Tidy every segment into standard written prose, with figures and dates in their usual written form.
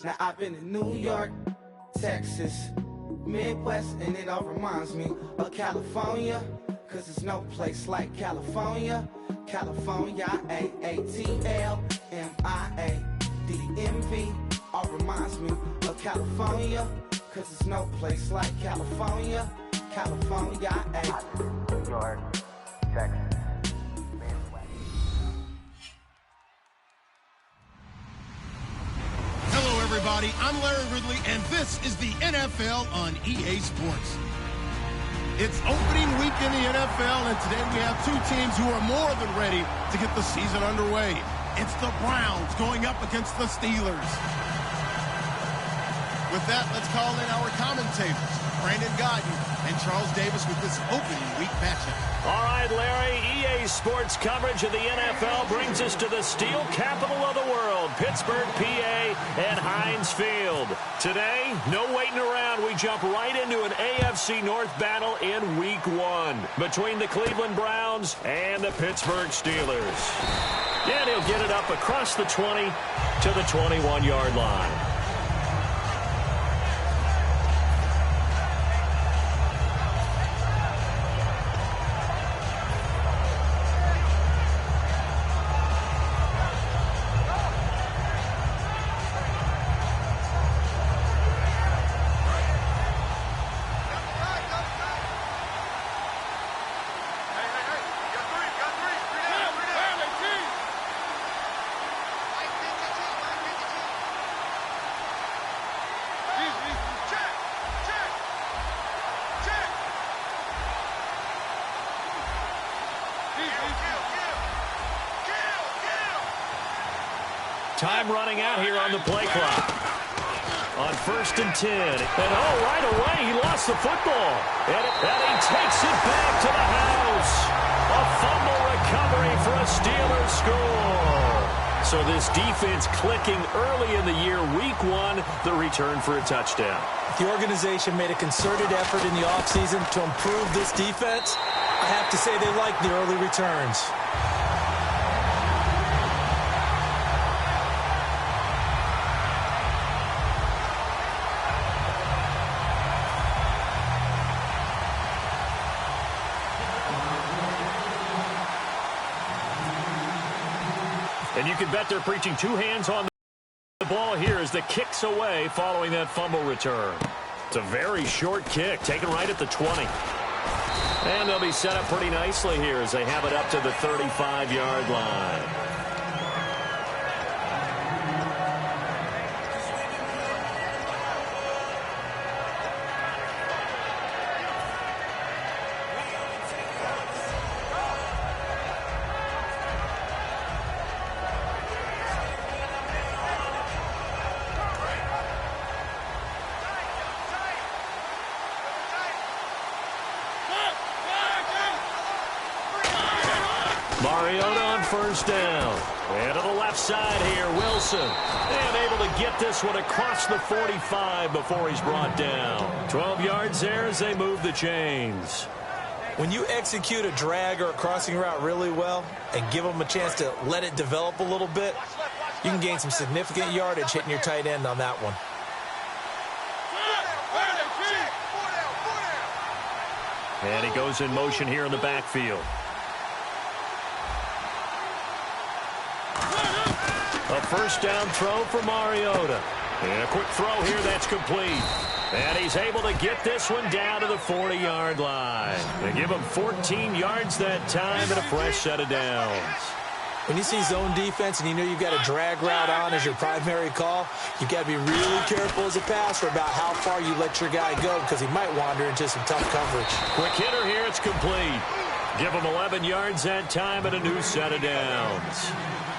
Now I've been in New York, Texas, Midwest, and it all reminds me of California, cause there's no place like California. California, AATLMIADMV, all reminds me of California, cause there's no place like California. California, New York, Texas, Midwest. Hello, everybody. I'm Larry Ridley, and this is the NFL on EA Sports. It's opening week in the NFL, and today we have two teams who are more than ready to get the season underway. It's the Browns going up against the Steelers. With that, let's call in our commentators, Brandon Godden and Charles Davis, with this opening week matchup. All right, Larry, EA Sports coverage of the NFL brings us to the steel capital of the world, Pittsburgh, PA, and Heinz Field. Today, no waiting around. We jump right into an AFC North battle in Week 1 between the Cleveland Browns and the Pittsburgh Steelers. And he'll get it up across the 20 to the 21-yard line. Time running out here on the play clock. On 1st and 10. And right away, he lost the football. And he takes it back to the house. A fumble recovery for a Steelers score. So this defense clicking early in the year, Week 1, the return for a touchdown. The organization made a concerted effort in the offseason to improve this defense. I have to say they like the early returns. And you can bet they're preaching two hands on the ball here as the kick's away following that fumble return. It's a very short kick, taken right at the 20. And they'll be set up pretty nicely here as they have it up to the 35-yard line. Mariota on 1st down. And to the left side here, Wilson. And able to get this one across the 45 before he's brought down. 12 yards there as they move the chains. When you execute a drag or a crossing route really well and give them a chance to let it develop a little bit, you can gain some significant yardage hitting your tight end on that one. And he goes in motion here in the backfield. A 1st down throw for Mariota. And a quick throw here that's complete. And he's able to get this one down to the 40-yard line. They give him 14 yards that time and a fresh set of downs. When you see zone defense and you know you've got a drag route on as your primary call, you've got to be really careful as a passer about how far you let your guy go because he might wander into some tough coverage. Quick hitter here, it's complete. Give him 11 yards that time and a new set of downs.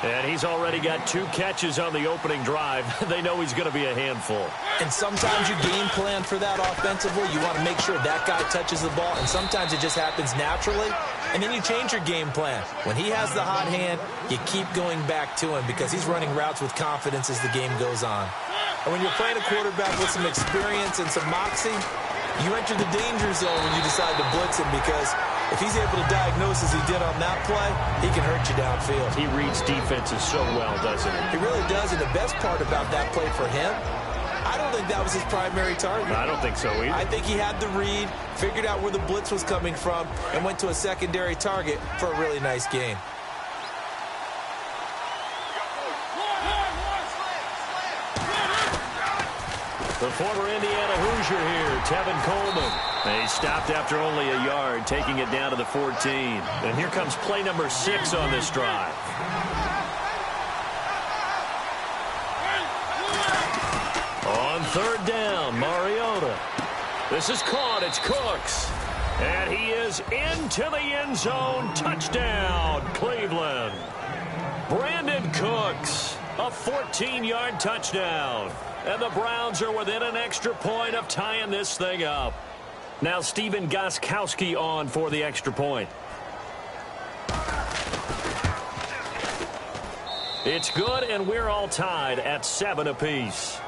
And he's already got 2 catches on the opening drive. They know he's going to be a handful. And sometimes you game plan for that offensively. You want to make sure that guy touches the ball, and sometimes it just happens naturally. And then you change your game plan. When he has the hot hand, you keep going back to him because he's running routes with confidence as the game goes on. And when you're playing a quarterback with some experience and some moxie, you enter the danger zone when you decide to blitz him because If he's able to diagnose as he did on that play, he can hurt you downfield. He reads defenses so well, doesn't he? He really does, and the best part about that play for him, I don't think that was his primary target. I don't think so either. I think he had the read, figured out where the blitz was coming from, and went to a secondary target for a really nice gain. The former Indiana Hoosier here, Tevin Coleman. He stopped after only a yard, taking it down to the 14. And here comes play number 6 on this drive. On third down, Mariota. This is caught. It's Cooks. And he is into the end zone. Touchdown, Cleveland. Brandon Cooks, a 14-yard touchdown. And the Browns are within an extra point of tying this thing up. Now Stephen Gostkowski on for the extra point. It's good, and we're all tied at 7 apiece.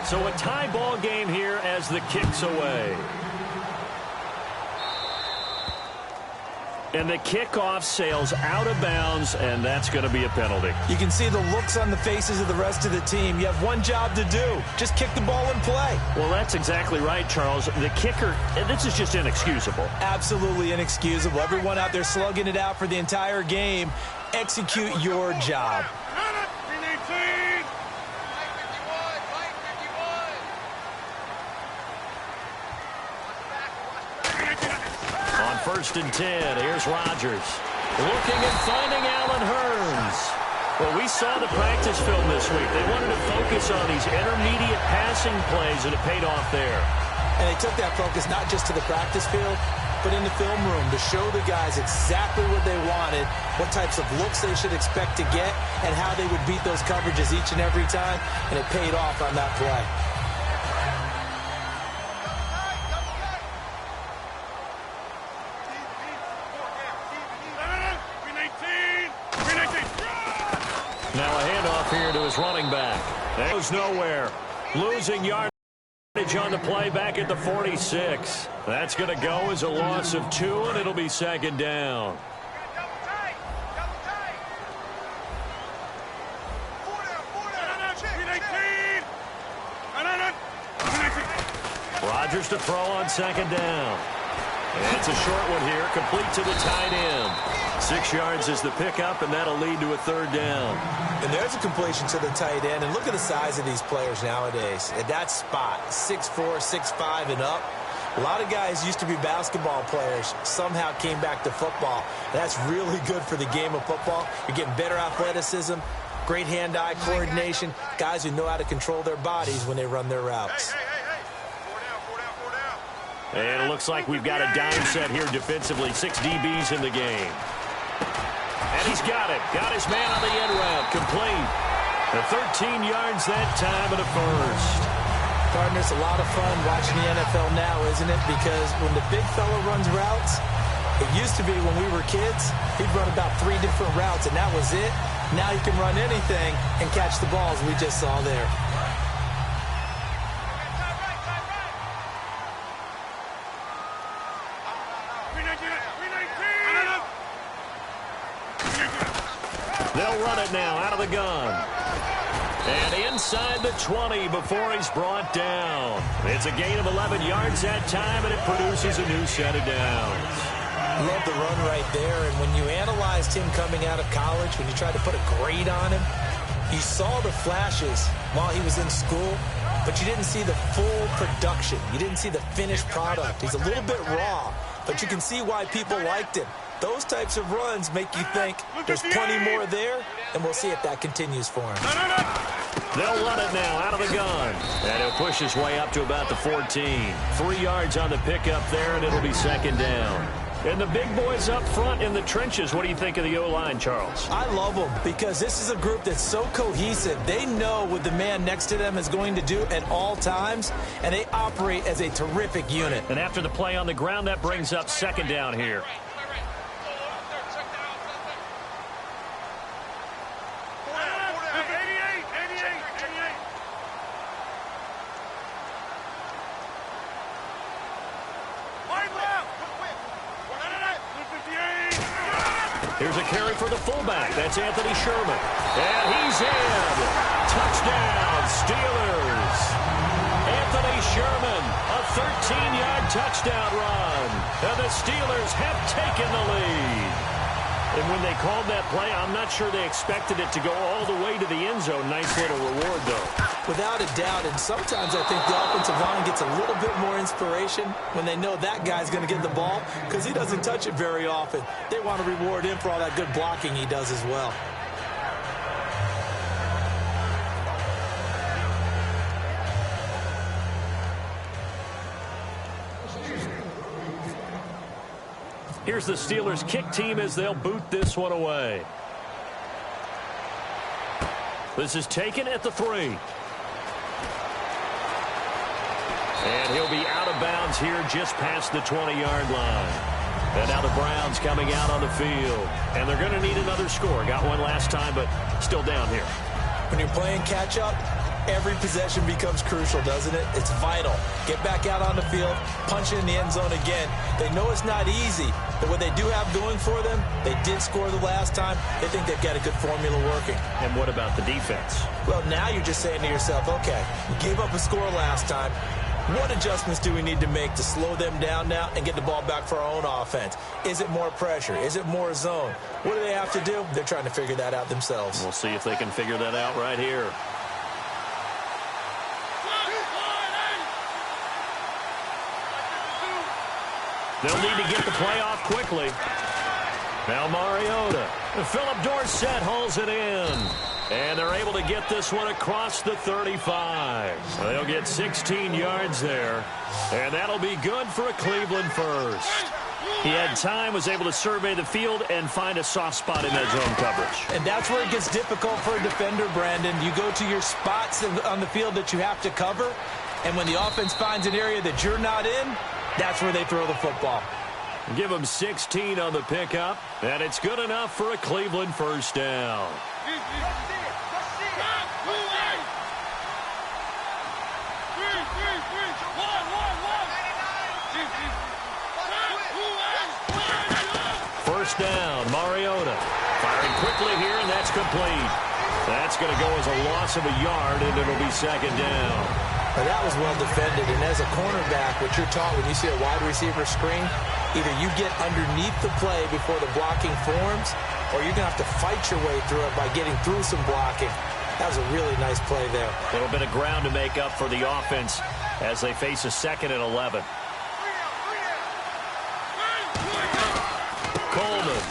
So a tie ball game here as the kick's away. And the kickoff sails out of bounds, and that's going to be a penalty. You can see the looks on the faces of the rest of the team. You have one job to do. Just kick the ball and play. Well, that's exactly right, Charles. The kicker, this is just inexcusable. Absolutely inexcusable. Everyone out there slugging it out for the entire game. Execute your job. First and 10. Here's Rodgers. Looking and finding Allen Hurns. Well, we saw the practice film this week. They wanted to focus on these intermediate passing plays, and it paid off there. And they took that focus not just to the practice field, but in the film room to show the guys exactly what they wanted, what types of looks they should expect to get, and how they would beat those coverages each and every time, and it paid off on that play. Now a handoff here to his running back. That goes nowhere. Losing yardage on the play back at the 46. That's going to go as a loss of 2, and it'll be second down. Rodgers to throw on second down. And it's a short one here, complete to the tight end. 6 yards is the pickup, and that'll lead to a third down. And there's a completion to the tight end. And look at the size of these players nowadays. At that spot, 6'4", 6'5", and up. A lot of guys used to be basketball players, somehow came back to football. That's really good for the game of football. You're getting better athleticism, great hand-eye coordination, guys who know how to control their bodies when they run their routes. And it looks like we've got a dime set here defensively. 6 DBs in the game. And he's got it. Got his man on the end route. Complete. The 13 yards that time and a first. Partners, a lot of fun watching the NFL now, isn't it? Because when the big fella runs routes, it used to be when we were kids, he'd run about 3 different routes, and that was it. Now he can run anything and catch the balls we just saw there. They'll run it now out of the gun. And inside the 20 before he's brought down. It's a gain of 11 yards that time, and it produces a new set of downs. Love the run right there. And when you analyzed him coming out of college, when you tried to put a grade on him, you saw the flashes while he was in school, but you didn't see the full production. You didn't see the finished product. He's a little bit raw, but you can see why people liked him. Those types of runs make you think there's plenty more there, and we'll see if that continues for him. They'll run it now out of the gun. And he'll push his way up to about the 14. 3 yards on the pickup there, and it'll be second down. And the big boys up front in the trenches, what do you think of the O-line, Charles? I love them because this is a group that's so cohesive. They know what the man next to them is going to do at all times, and they operate as a terrific unit. And after the play on the ground, that brings up second down here. Here's a carry for the fullback. That's Anthony Sherman. And he's in. Touchdown, Steelers. Anthony Sherman, a 13-yard touchdown run. And the Steelers have taken the lead. And when they called that play, I'm not sure they expected it to go all the way to the end zone. Nice little reward, though. Without a doubt, and sometimes I think the offensive line gets a little bit more inspiration when they know that guy's going to get the ball because he doesn't touch it very often. They want to reward him for all that good blocking he does as well. Here's the Steelers kick team as they'll boot this one away. This is taken at the 3. And he'll be out of bounds here just past the 20-yard line. And now the Browns coming out on the field. And they're going to need another score. Got one last time, but still down here. When you're playing catch-up, every possession becomes crucial, doesn't it? It's vital. Get back out on the field, punch it in the end zone again. They know it's not easy, but what they do have going for them, they did score the last time. They think they've got a good formula working. And what about the defense? Well, now you're just saying to yourself, okay, we gave up a score last time. What adjustments do we need to make to slow them down now and get the ball back for our own offense? Is it more pressure? Is it more zone? What do they have to do? They're trying to figure that out themselves. We'll see if they can figure that out right here. They'll need to get the play off quickly. Now Mariota. Philip Dorsett hauls it in. And they're able to get this one across the 35. They'll get 16 yards there. And that'll be good for a Cleveland first. He had time, was able to survey the field and find a soft spot in that zone coverage. And that's where it gets difficult for a defender, Brandon. You go to your spots on the field that you have to cover. And when the offense finds an area that you're not in, that's where they throw the football. Give them 16 on the pickup, and it's good enough for a Cleveland first down. First down, Mariota. Firing quickly here, and that's complete. That's going to go as a loss of a yard, and it'll be second down. Well, that was well defended, and as a cornerback, what you're taught when you see a wide receiver screen, either you get underneath the play before the blocking forms, or you're going to have to fight your way through it by getting through some blocking. That was a really nice play there. A little bit of ground to make up for the offense as they face a 2nd and 11. Coleman.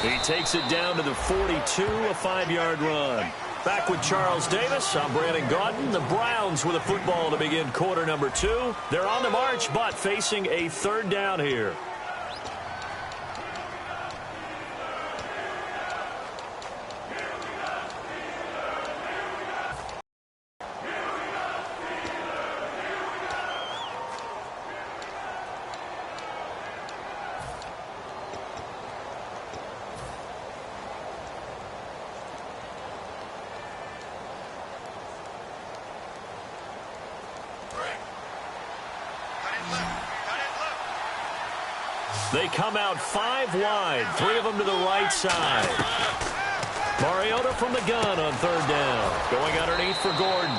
He takes it down to the 42, a 5-yard run. Back with Charles Davis, I'm Brandon Gaudin. The Browns with a football to begin quarter number 2. They're on the march, but facing a 3rd down here. They come out 5 wide, 3 of them to the right side. Mariota from the gun on 3rd down. Going underneath for Gordon.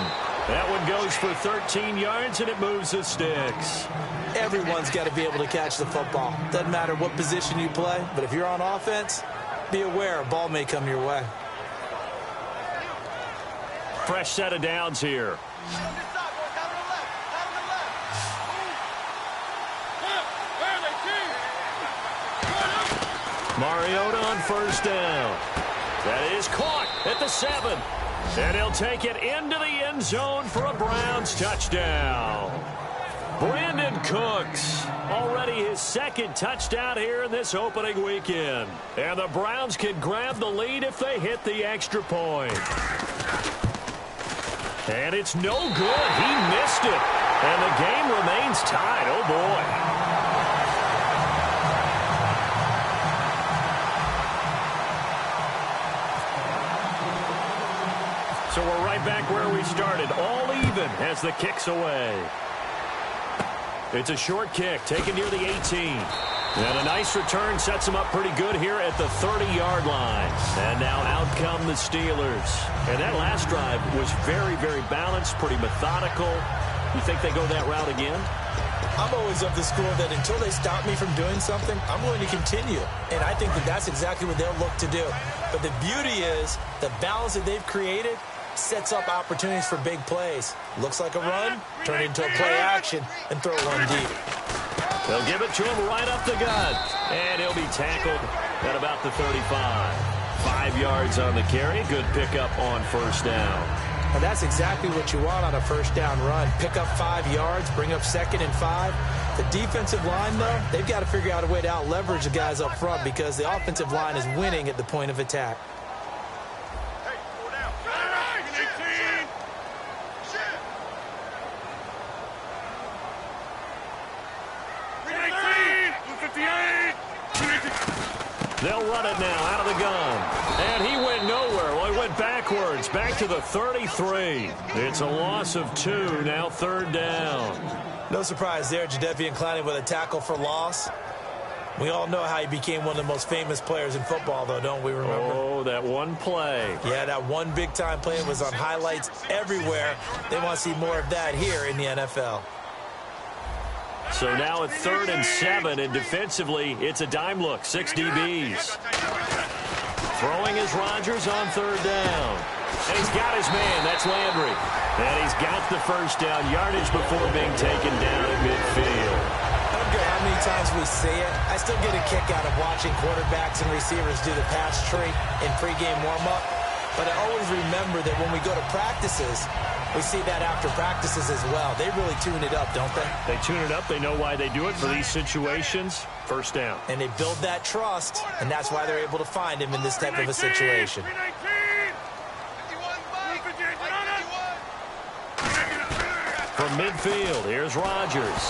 That one goes for 13 yards, and it moves the sticks. Everyone's got to be able to catch the football. Doesn't matter what position you play, but if you're on offense, be aware a ball may come your way. Fresh set of downs here. Mariota on 1st down. That is caught at the 7. And he'll take it into the end zone for a Browns touchdown. Brandon Cooks, already his 2nd touchdown here in this opening weekend. And the Browns can grab the lead if they hit the extra point. And it's no good. He missed it. And the game remains tied. Oh, boy. So we're right back where we started, all even as the kick's away. It's a short kick taken near the 18. And a nice return sets them up pretty good here at the 30-yard line. And now out come the Steelers. And that last drive was very, very balanced, pretty methodical. You think they go that route again? I'm always of the school that until they stop me from doing something, I'm going to continue. And I think that that's exactly what they'll look to do. But the beauty is the balance that they've created sets up opportunities for big plays. Looks like a run, turn it into a play action, and throw one deep. They'll give it to him right up the gut. And he'll be tackled at about the 35. 5 yards on the carry. Good pickup on first down. And that's exactly what you want on a first down run. Pick up 5 yards, bring up 2nd and 5. The defensive line, though, they've got to figure out a way to out-leverage the guys up front because the offensive line is winning at the point of attack. They'll run it now out of the gun. And he went nowhere. Well, he went backwards, back to the 33. It's a loss of 2, now 3rd down. No surprise there, Jadeveon Clowney with a tackle for loss. We all know how he became one of the most famous players in football, though, don't we remember? Oh, that one play. Yeah, that one big-time play was on highlights everywhere. They want to see more of that here in the NFL. So now at 3rd and 7, and defensively, it's a dime look. 6 DBs. Throwing is Rodgers on 3rd down. And he's got his man. That's Landry. And he's got the first down yardage before being taken down at midfield. I don't care how many times we see it. I still get a kick out of watching quarterbacks and receivers do the pass tree in pregame warm-up. But I always remember that when we go to practices, we see that after practices as well. They really tune it up, don't they? They tune it up. They know why they do it for these situations. First down. And they build that trust, and that's why they're able to find him in this type of a situation. From midfield, here's Rodgers.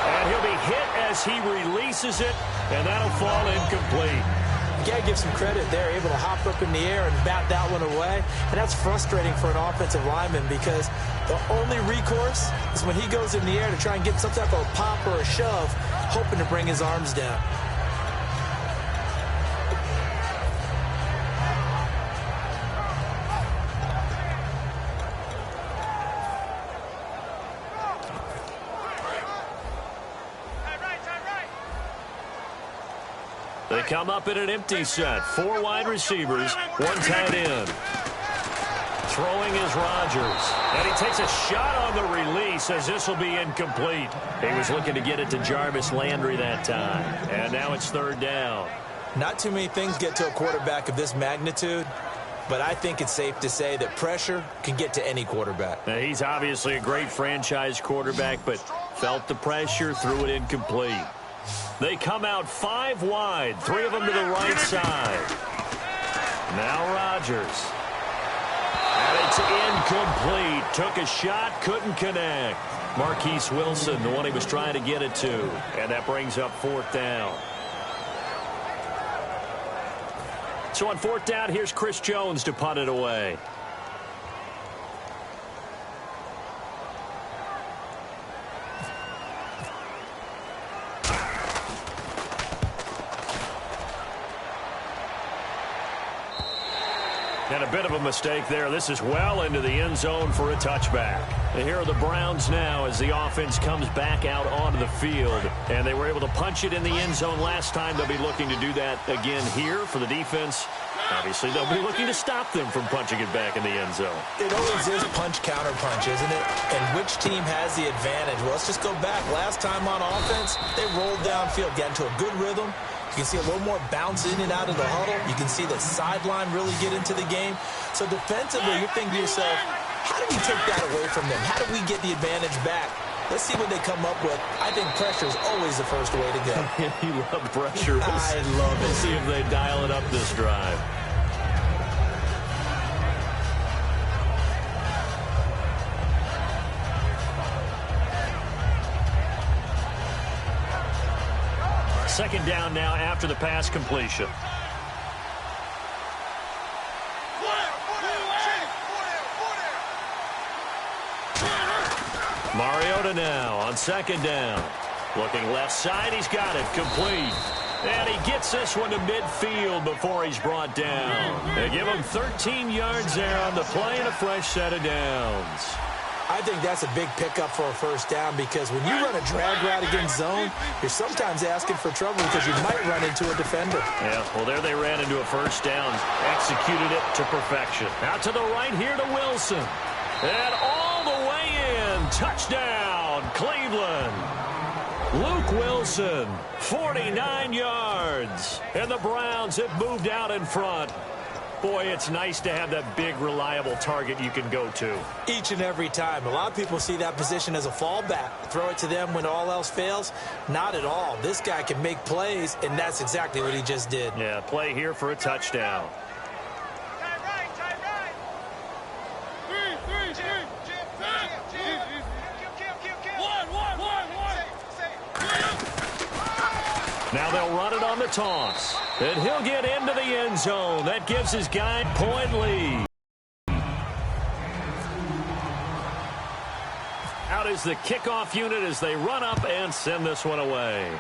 And he'll be hit as he releases it, and that'll fall incomplete. You got to give some credit. They're able to hop up in the air and bat that one away. And that's frustrating for an offensive lineman because the only recourse is when he goes in the air to try and get some type of a pop or a shove, hoping to bring his arms down. They come up in an empty set. 4 wide receivers, 1 tight end. Throwing is Rodgers. And he takes a shot on the release as this will be incomplete. He was looking to get it to Jarvis Landry that time. And now it's 3rd down. Not too many things get to a quarterback of this magnitude, but I think it's safe to say that pressure can get to any quarterback. Now, he's obviously a great franchise quarterback, but felt the pressure, threw it incomplete. They come out 5 wide, 3 of them to the right side. Now Rodgers. And it's incomplete. Took a shot, couldn't connect. Marquise Wilson, the one he was trying to get it to. And that brings up 4th down. So on 4th down, here's Chris Jones to punt it away. And a bit of a mistake there. This is well into the end zone for a touchback. And here are the Browns now as the offense comes back out onto the field. And they were able to punch it in the end zone last time. They'll be looking to do that again here for the defense. Obviously, they'll be looking to stop them from punching it back in the end zone. It always is punch-counter punch, isn't it? And which team has the advantage? Well, let's just go back. Last time on offense, they rolled downfield, got into a good rhythm. You can see a little more bounce in and out of the huddle. You can see the sideline really get into the game. So defensively, you're thinking to yourself, how do we take that away from them? How do we get the advantage back? Let's see what they come up with. I think pressure is always the first way to go. You love pressure. I love it. We'll see if they dial it up this drive. Second down now after the pass completion. Mariota now on 2nd down. Looking left side, he's got it, complete. And he gets this one to midfield before he's brought down. They give him 13 yards there on the play and a fresh set of downs. I think that's a big pickup for a first down because when you run a drag route against zone, you're sometimes asking for trouble because you might run into a defender. Yeah, well, there they ran into a first down, executed it to perfection. Out to the right here to Wilson. And all the way in, touchdown, Cleveland. Luke Wilson, 49 yards. And the Browns have moved out in front. Boy, it's nice to have that big, reliable target you can go to. Each and every time. A lot of people see that position as a fallback. Throw it to them when all else fails. Not at all. This guy can make plays, and that's exactly what he just did. Yeah, play here for a touchdown. Now they'll run it on the toss. And he'll get into the end zone. That gives his guy point lead. Out is the kickoff unit as they run up and send this one away.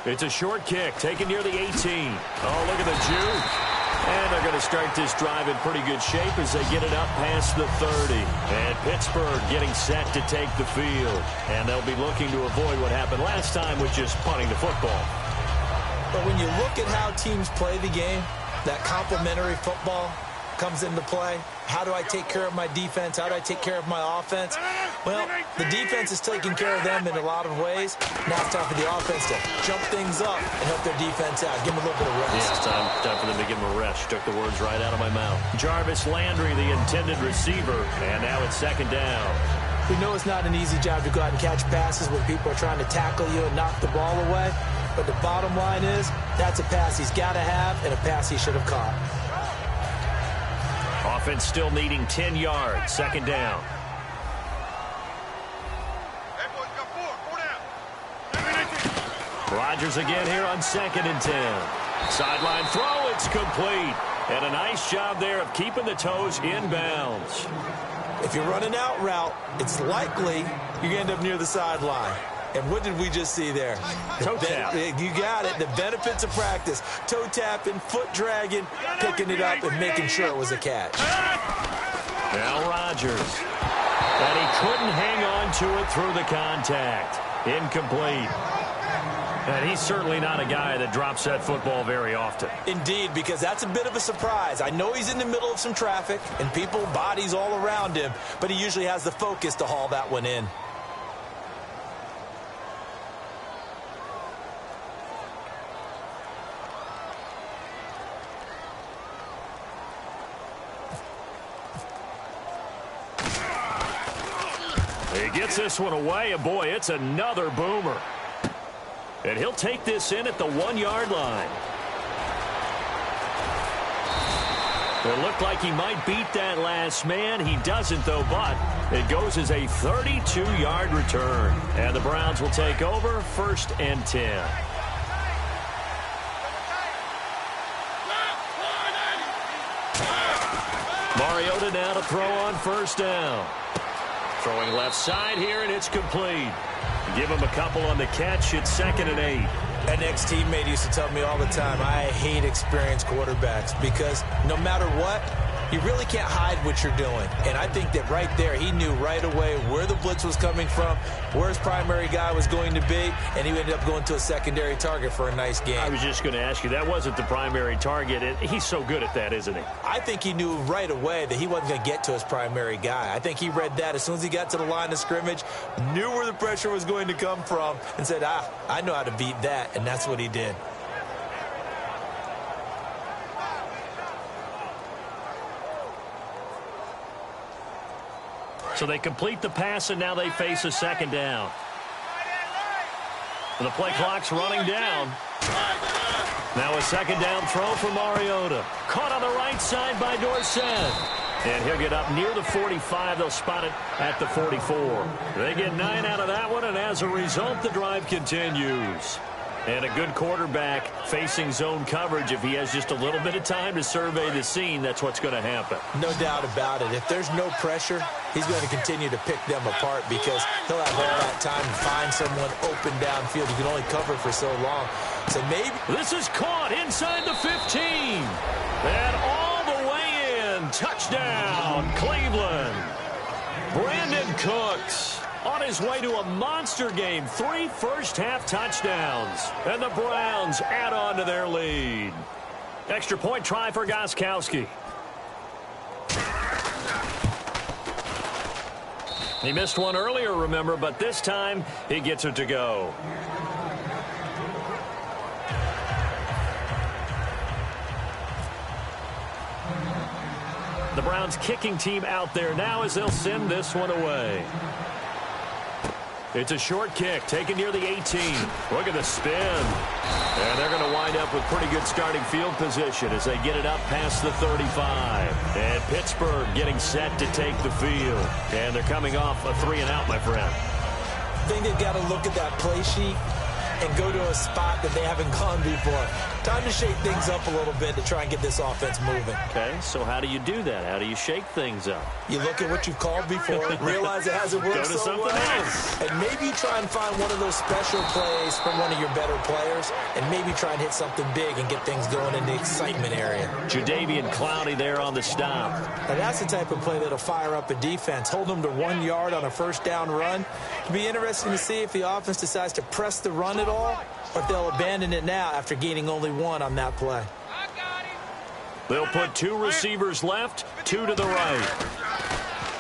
It's a short kick taken near the 18. Oh, look at the juke. And they're going to start this drive in pretty good shape as they get it up past the 30. And Pittsburgh getting set to take the field. And they'll be looking to avoid what happened last time with just punting the football. But when you look at how teams play the game, that complementary football comes into play. How do I take care of my defense? How do I take care of my offense? Well, the defense is taking care of them in a lot of ways. Now it's time for the offense to jump things up and help their defense out. Give them a little bit of rest. Yeah, it's time for them to give them a rest. You took the words right out of my mouth. Jarvis Landry, the intended receiver, and now it's second down. We know it's not an easy job to go out and catch passes when people are trying to tackle you and knock the ball away. But the bottom line is, that's a pass he's got to have and a pass he should have caught. Offense still needing 10 yards. Second down. Rodgers again here on 2nd and 10. Sideline throw, it's complete. And a nice job there of keeping the toes in bounds. If you're running out route, it's likely you're going to end up near the sideline. And what did we just see there? Toe tap. You got it. The benefits of practice. Toe tapping, foot dragging, picking it up, and making sure it was a catch. Now Rodgers. And he couldn't hang on to it through the contact. Incomplete. And he's certainly not a guy that drops that football very often. Indeed, because that's a bit of a surprise. I know he's in the middle of some traffic and people, bodies all around him, but he usually has the focus to haul that one in. He gets this one away, and boy, it's another boomer. And he'll take this in at the 1-yard line. It looked like he might beat that last man. He doesn't, though, but it goes as a 32-yard return. And the Browns will take over 1st and 10. Mariota now to throw on 1st down. Throwing left side here, and it's complete. Give him a couple on the catch. It's 2nd and 8. An ex-teammate used to tell me all the time, I hate experienced quarterbacks because no matter what, you really can't hide what you're doing. And I think that right there, he knew right away where the blitz was coming from, where his primary guy was going to be, and he ended up going to a secondary target for a nice game. I was just going to ask you, that wasn't the primary target. He's so good at that, isn't he? I think he knew right away that he wasn't going to get to his primary guy. I think he read that as soon as he got to the line of scrimmage, knew where the pressure was going to come from, and said, I know how to beat that, and that's what he did. So they complete the pass, and now they face a 2nd down. And the play clock's running down. Now a 2nd down throw for Mariota. Caught on the right side by Dorsett. And he'll get up near the 45. They'll spot it at the 44. They get 9 out of that one, and as a result, the drive continues. And a good quarterback facing zone coverage. If he has just a little bit of time to survey the scene, that's what's going to happen. No doubt about it. If there's no pressure, he's going to continue to pick them apart because he'll have all that time to find someone open downfield. You can only cover for so long. So maybe this is caught inside the 15. And all the way in. Touchdown, Cleveland. Brandon Cooks on his way to a monster game. 3 first-half touchdowns. And the Browns add on to their lead. Extra point try for Gostkowski. He missed one earlier, remember, but this time he gets it to go. The Browns kicking team out there now as they'll send this one away. It's a short kick taken near the 18. Look at the spin. And they're going to wind up with pretty good starting field position as they get it up past the 35. And Pittsburgh getting set to take the field. And they're coming off a 3-and-out, my friend. I think they've got to look at that play sheet and go to a spot that they haven't gone before. Time to shake things up a little bit to try and get this offense moving. Okay, so how do you do that? How do you shake things up? You look at what you've called before, realize it hasn't worked go to so something well. else. And maybe try and find one of those special plays from one of your better players, and maybe try and hit something big and get things going in the excitement area. Jadeveon Clowney there on the stop. And that's the type of play that'll fire up a defense. Hold them to 1 yard on a first down run. It'll be interesting to see if the offense decides to press the run at all, or if they'll abandon it now after gaining only 1 on that play. They'll put 2 receivers left, 2 to the right.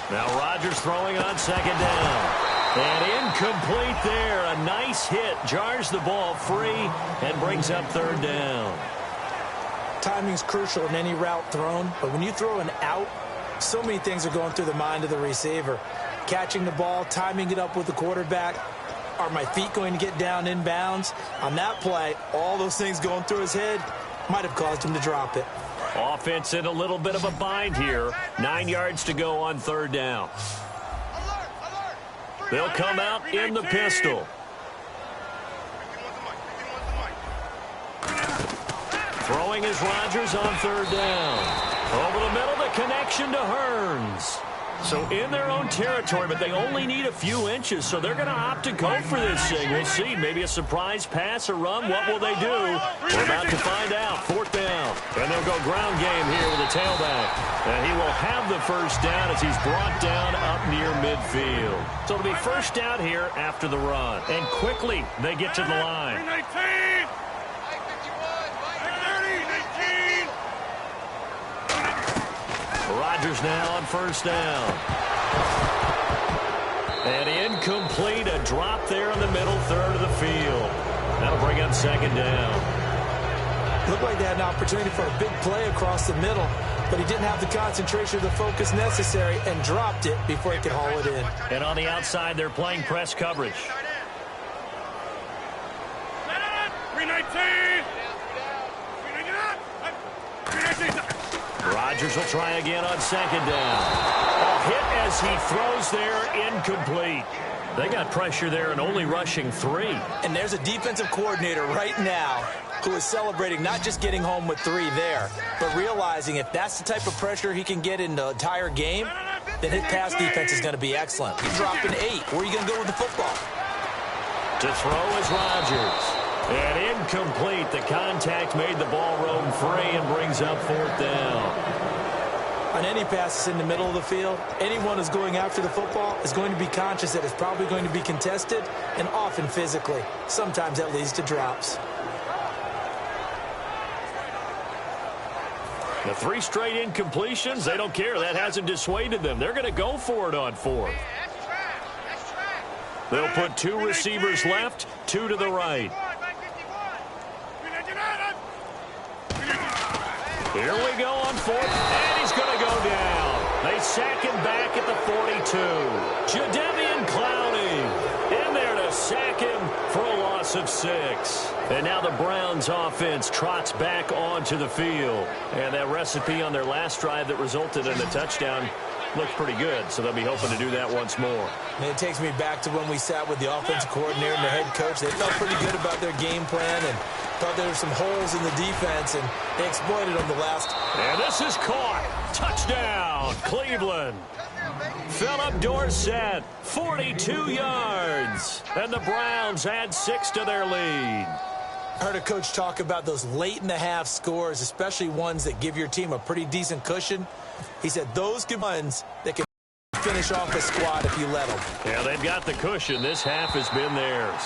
Now Rodgers throwing on second down. And incomplete there. A nice hit. Jars the ball free and brings up third down. Timing's crucial in any route thrown, but when you throw an out, so many things are going through the mind of the receiver. Catching the ball, timing it up with the quarterback. Are my feet going to get down in bounds? On that play, all those things going through his head might have caused him to drop it. Offense in a little bit of a bind here. 9 yards to go on third down. They'll come out in the pistol. Throwing is Rodgers on third down. Over the middle, the connection to Hearns. So in their own territory, but they only need a few inches, so they're going to opt to go for this thing. We'll see. Maybe a surprise pass or run. What will they do? We're about to find out. Fourth down. And they'll go ground game here with a tailback. And he will have the first down as he's brought down up near midfield. So it'll be first down here after the run. And quickly, they get to the line. Rodgers now on first down. And incomplete. A drop there in the middle third of the field. That'll bring up second down. Looked like they had an opportunity for a big play across the middle, but he didn't have the concentration or the focus necessary and dropped it before he could haul it in. And on the outside, they're playing press coverage. 319. Rodgers will try again on second down. A hit as he throws there, incomplete. They got pressure there and only rushing 3. And there's a defensive coordinator right now who is celebrating not just getting home with 3 there, but realizing if that's the type of pressure he can get in the entire game, then his pass defense is going to be excellent. He's dropping 8. Where are you going to go with the football? To throw is Rodgers. And incomplete. The contact made the ball roam free and brings up fourth down. On any passes in the middle of the field, anyone who's going after the football is going to be conscious that it's probably going to be contested and often physically. Sometimes that leads to drops. The 3 straight incompletions, they don't care. That hasn't dissuaded them. They're going to go for it on fourth. They'll put 2 receivers left, 2 to the right. Here we go on fourth, and he's going to go down. They sack him back at the 42. Jadeveon Clowney in there to sack him for a loss of 6. And now the Browns offense trots back onto the field. And that recipe on their last drive that resulted in a touchdown looked pretty good, so they'll be hoping to do that once more. And it takes me back to when we sat with the offensive coordinator and the head coach. They felt pretty good about their game plan and thought there were some holes in the defense, and they exploited them the last. And this is caught. Touchdown, Cleveland. Philip Dorsett, 42 yards. And the Browns add 6 to their lead. I heard a coach talk about those late-in-the-half scores, especially ones that give your team a pretty decent cushion. He said those good ones that can finish off a squad if you let them. Yeah, they've got the cushion. This half has been theirs.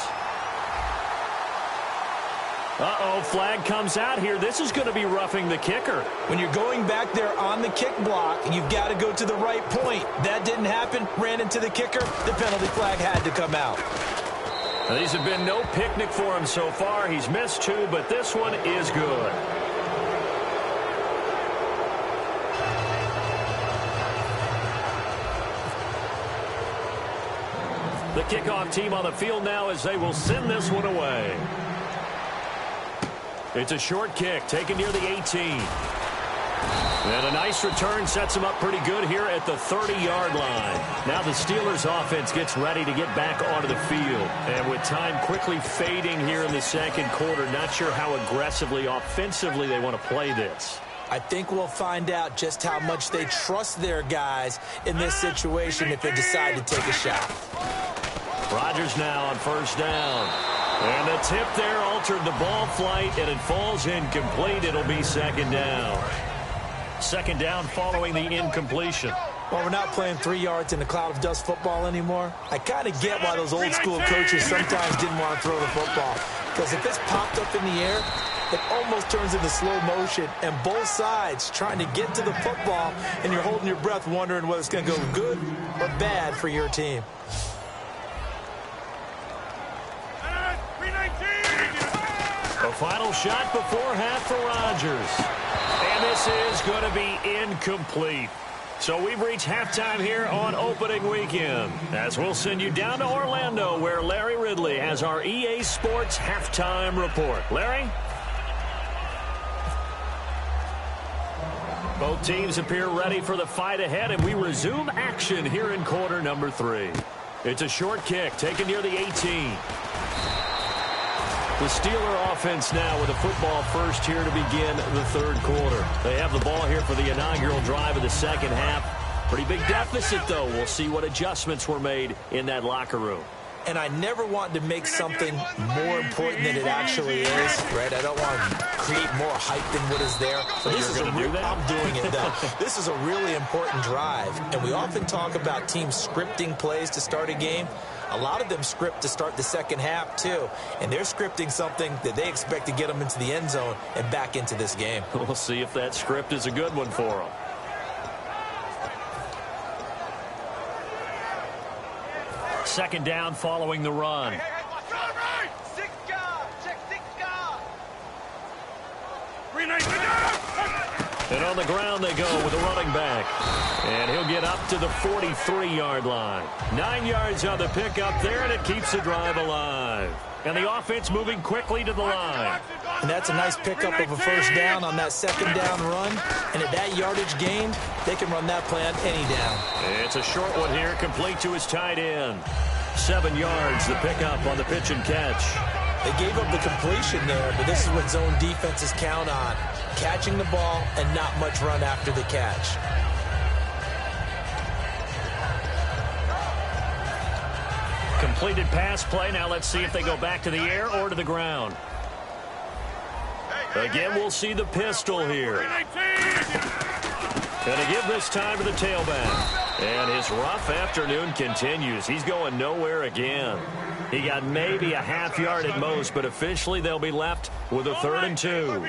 Uh-oh, flag comes out here. This is going to be roughing the kicker. When you're going back there on the kick block, you've got to go to the right point. That didn't happen. Ran into the kicker. The penalty flag had to come out. Now, these have been no picnic for him so far. He's missed 2, but this one is good. The kickoff team on the field now as they will send this one away. It's a short kick taken near the 18. And a nice return sets them up pretty good here at the 30-yard line. Now the Steelers offense gets ready to get back onto the field. And with time quickly fading here in the second quarter, not sure how aggressively, offensively they want to play this. I think we'll find out just how much they trust their guys in this situation if they decide to take a shot. Rodgers now on first down. And the tip there altered the ball flight, and it falls incomplete. It'll be second down. Second down following the incompletion. Well, we're not playing 3 yards in a cloud of dust football anymore. I kind of get why those old school coaches sometimes didn't want to throw the football. Because if it's popped up in the air, it almost turns into slow motion, and both sides trying to get to the football, and you're holding your breath wondering whether it's going to go good or bad for your team. A final shot before half for Rodgers. And this is going to be incomplete. So we've reached halftime here on opening weekend, as we'll send you down to Orlando, where Larry Ridley has our EA Sports halftime report. Larry? Both teams appear ready for the fight ahead, and we resume action here in quarter number 3. It's a short kick taken near the 18. The Steeler offense now with a football first here to begin the third quarter. They have the ball here for the inaugural drive of the second half. Pretty big deficit, though. We'll see what adjustments were made in that locker room. And I never want to make something more important than it actually is, right? I don't want to create more hype than what is there. So this is I'm doing it, though. This is a really important drive. And we often talk about teams scripting plays to start a game. A lot of them script to start the second half, too. And they're scripting something that they expect to get them into the end zone and back into this game. We'll see if that script is a good one for them. Second down following the run. And on the ground they go with a running back. And he'll get up to the 43-yard line. 9 yards on the pickup there, and it keeps the drive alive. And the offense moving quickly to the line. And that's a nice pickup of a first down on that second down run. And at that yardage gained, they can run that play on any down. It's a short one here, complete to his tight end. 7 yards, the pickup on the pitch and catch. They gave up the completion there, but this is what zone defenses count on. Catching the ball and not much run after the catch. Completed pass play. Now let's see if they go back to the air or to the ground. Again, we'll see the pistol here. Going to give this time to the tailback. And his rough afternoon continues. He's going nowhere again. He got maybe a half yard at most, but officially they'll be left with a 3rd and 2.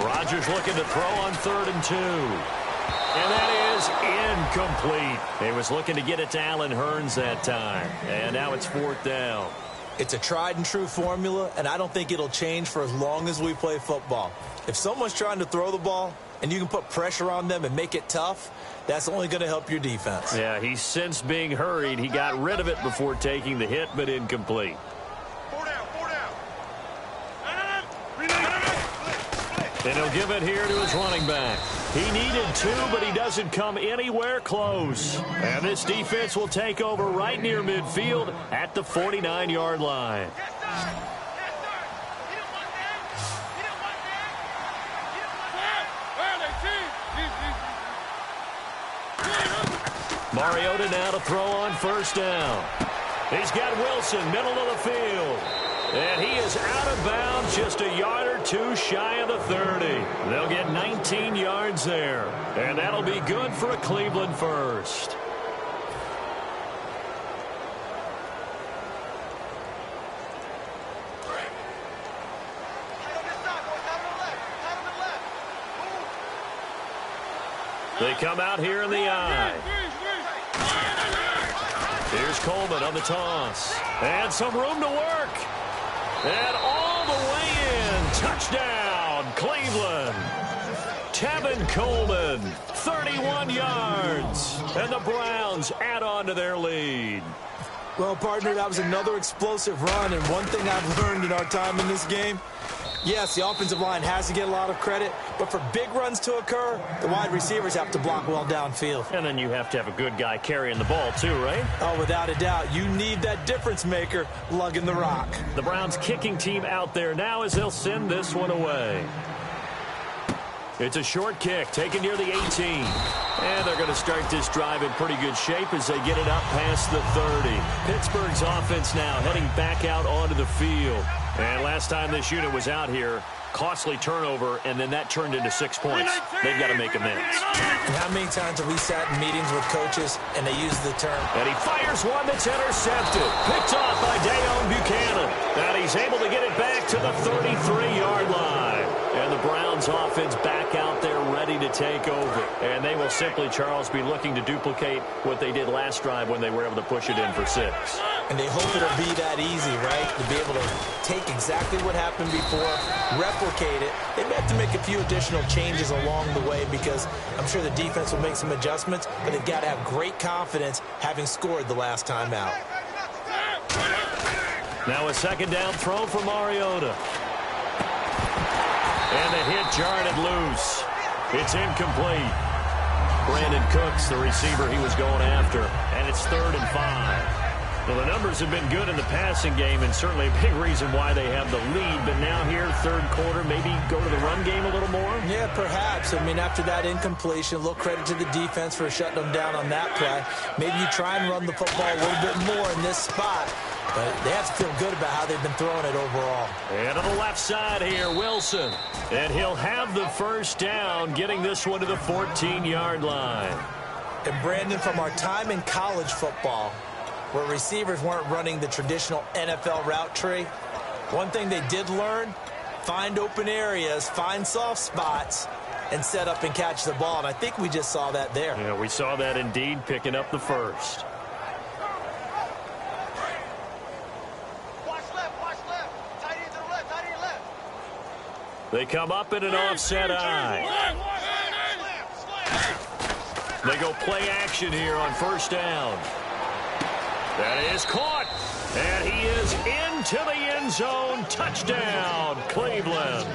Rodgers looking to throw on 3rd and 2. And that is incomplete. He was looking to get it to Allen Hurns that time. And now it's 4th down. It's a tried and true formula, and I don't think it'll change for as long as we play football. If someone's trying to throw the ball and you can put pressure on them and make it tough, that's only going to help your defense. Yeah, he's since being hurried. He got rid of it before taking the hit, but incomplete. And he'll give it here to his running back. He needed 2, but he doesn't come anywhere close. And this defense will take over right near midfield at the 49-yard line. Mariota now to throw on first down. He's got Wilson, middle of the field. And he is out of bounds, just a yard or 2 shy of the 30. They'll get 19 yards there. And that'll be good for a Cleveland first. They come out here in the eye. Here's Coleman on the toss. And some room to work. And all the way in. Touchdown, Cleveland. Tevin Coleman, 31 yards. And the Browns add on to their lead. Well, partner, that was another explosive run. And one thing I've learned in our time in this game, yes, the offensive line has to get a lot of credit, but for big runs to occur, the wide receivers have to block well downfield. And then you have to have a good guy carrying the ball too, right? Oh, without a doubt. You need that difference maker lugging the rock. The Browns kicking team out there now as they'll send this one away. It's a short kick taken near the 18. And they're going to start this drive in pretty good shape as they get it up past the 30. Pittsburgh's offense now heading back out onto the field. And last time this unit was out here, costly turnover, and then that turned into 6 points. They've got to make amends. And how many times have we sat in meetings with coaches and they use the term? And he fires one that's intercepted. Picked off by Dayon Buchanan. And he's able to get it back to the 33-yard line. And the Browns offense back out there ready to take over. And they will simply, Charles, be looking to duplicate what they did last drive when they were able to push it in for 6. And they hope it'll be that easy, right? To be able to take exactly what happened before, replicate it. They may have to make a few additional changes along the way because I'm sure the defense will make some adjustments, but they've got to have great confidence having scored the last time out. Now a second down throw for Mariota. And the hit jarred loose. It's incomplete. Brandon Cooks, the receiver he was going after. And it's 3rd and 5. Well, the numbers have been good in the passing game, and certainly a big reason why they have the lead. But now here, third quarter, maybe go to the run game a little more? Yeah, perhaps. I mean, after that incompletion, a little credit to the defense for shutting them down on that play. Maybe you try and run the football a little bit more in this spot. But they have to feel good about how they've been throwing it overall. And on the left side here, Wilson. And he'll have the first down, getting this one to the 14-yard line. And Brandon, from our time in college football, where receivers weren't running the traditional NFL route tree, one thing they did learn, find open areas, find soft spots, and set up and catch the ball. And I think we just saw that there. Yeah, we saw that indeed, picking up the first. Watch left. Tight end to the left, tight end left. They come up in an offset eye. They go play action here on first down. That is caught. And he is into the end zone. Touchdown, Cleveland.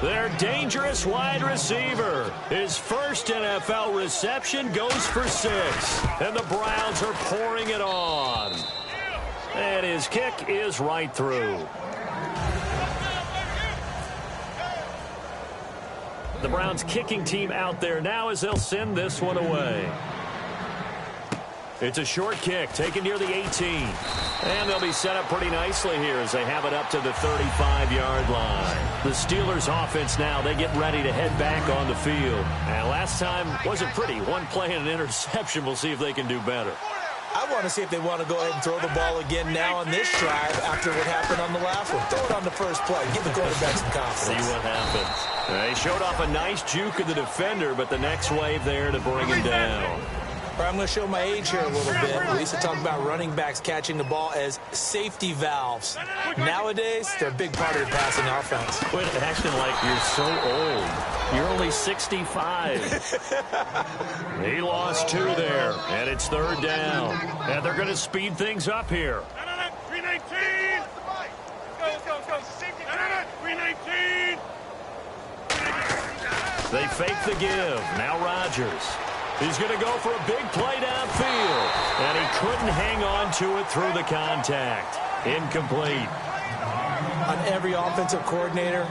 Their dangerous wide receiver. His first NFL reception goes for 6. And the Browns are pouring it on. And his kick is right through. The Browns kicking team out there now as they'll send this one away. It's a short kick taken near the 18. And they'll be set up pretty nicely here as they have it up to the 35-yard line. The Steelers offense now, they get ready to head back on the field. And last time wasn't pretty. One play and an interception. We'll see if they can do better. I want to see if they want to go ahead and throw the ball again now on this drive after what happened on the last one. Throw it on the first play. Give the quarterback some confidence. See what happens. They showed off a nice juke of the defender, but the next wave there to bring him down. I'm going to show my age here a little bit. We used to talk about running backs catching the ball as safety valves. Nowadays, they're a big part of the passing offense. Quit acting like you're so old. You're only 65. He lost 2 there, and it's 3rd down. And they're going to speed things up here. 319. Let's go. 319. They fake the give. Now Rodgers. He's going to go for a big play downfield. And he couldn't hang on to it through the contact. Incomplete. On every offensive coordinator,